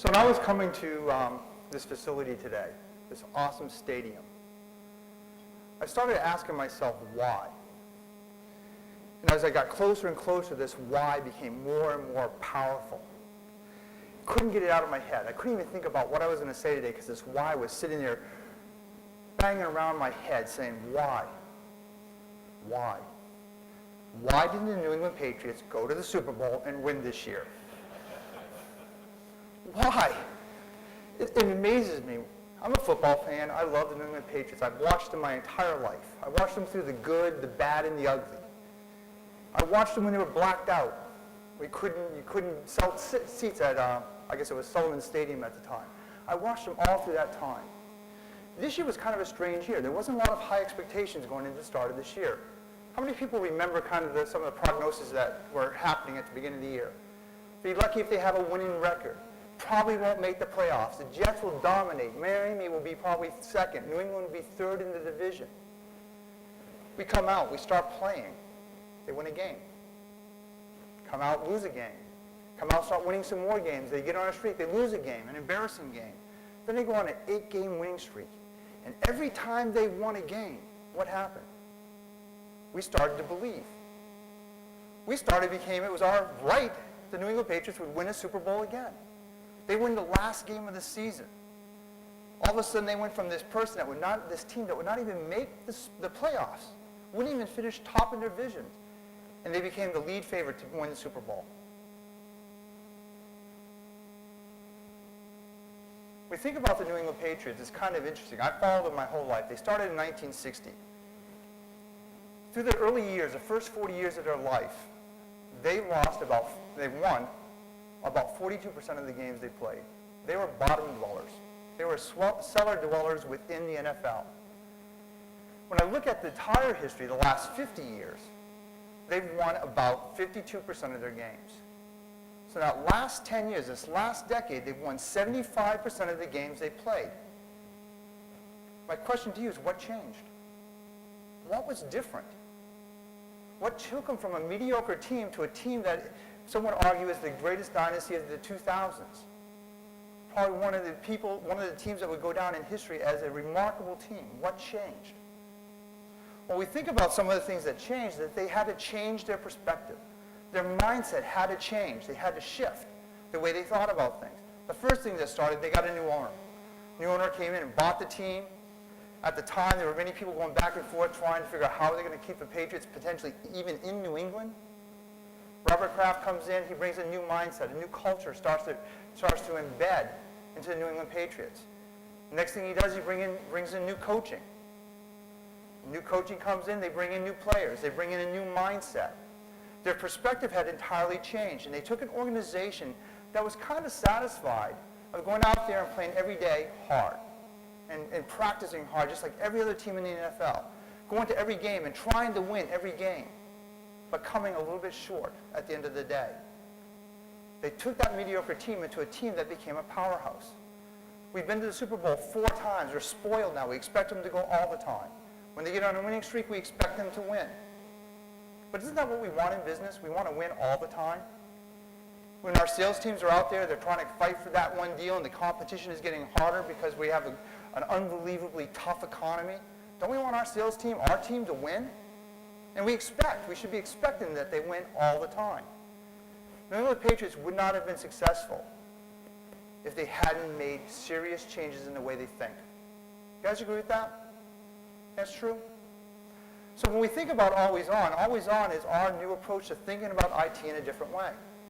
So when I was coming to this facility today, this awesome stadium, I started asking myself why. And as I got closer and closer, this why became more and more powerful. Couldn't get it out of my head. I couldn't even think about what I was going to say today because this why was sitting there banging around my head saying, why? Why? Why didn't the New England Patriots go to the Super Bowl and win this year? Why? It amazes me. I'm a football fan. I love the New England Patriots. I've watched them my entire life. I watched them through the good, the bad, and the ugly. I watched them when they were blacked out. You couldn't sell seats at, I guess it was Sullivan Stadium at the time. I watched them all through that time. This year was kind of a strange year. There wasn't a lot of high expectations going into the start of this year. How many people remember kind of some of the prognoses that were happening at the beginning of the year? Be lucky if they have a winning record. Probably won't make the playoffs. The Jets will dominate. Miami will be probably second. New England will be third in the division. We come out. We start playing. They win a game. Come out, lose a game. Come out, start winning some more games. They get on a streak. They lose a game, an embarrassing game. Then they go on an 8-game winning streak. And every time they won a game, what happened? We started to believe. It was our right the New England Patriots would win a Super Bowl again. They win the last game of the season. All of a sudden, they went from this team that would not even make the playoffs, wouldn't even finish top in their division, and they became the lead favorite to win the Super Bowl. When we think about the New England Patriots, it's kind of interesting. I followed them my whole life. They started in 1960. Through the early years, the first 40 years of their life, they won about 42% of the games they played. They were bottom dwellers. They were cellar dwellers within the NFL. When I look at the entire history, the last 50 years, they've won about 52% of their games. So that last 10 years, this last decade, they've won 75% of the games they played. My question to you is, what changed? What was different? What took them from a mediocre team to a team that some would argue is the greatest dynasty of the 2000s? Probably one of the teams that would go down in history as a remarkable team. What changed? Well, we think about some of the things that changed, that they had to change their perspective. Their mindset had to change. They had to shift the way they thought about things. The first thing that started, they got a new owner. New owner came in and bought the team. At the time, there were many people going back and forth trying to figure out how they're going to keep the Patriots potentially even in New England. Robert Kraft comes in. He brings a new mindset, a new culture, starts to embed into the New England Patriots. The next thing he does, he brings in new coaching. New coaching comes in. They bring in new players. They bring in a new mindset. Their perspective had entirely changed, and they took an organization that was kind of satisfied of going out there and playing every day hard and practicing hard, just like every other team in the NFL, going to every game and trying to win every game, but coming a little bit short at the end of the day. They took that mediocre team into a team that became a powerhouse. We've been to the Super Bowl 4 times. We're spoiled now. We expect them to go all the time. When they get on a winning streak, we expect them to win. But isn't that what we want in business? We want to win all the time. When our sales teams are out there, they're trying to fight for that one deal, and the competition is getting harder because we have an unbelievably tough economy. Don't we want our sales team, our team, to win? And we should be expecting that they win all the time. The New England Patriots would not have been successful if they hadn't made serious changes in the way they think. You guys agree with that? That's true? So when we think about Always On is our new approach to thinking about IT in a different way.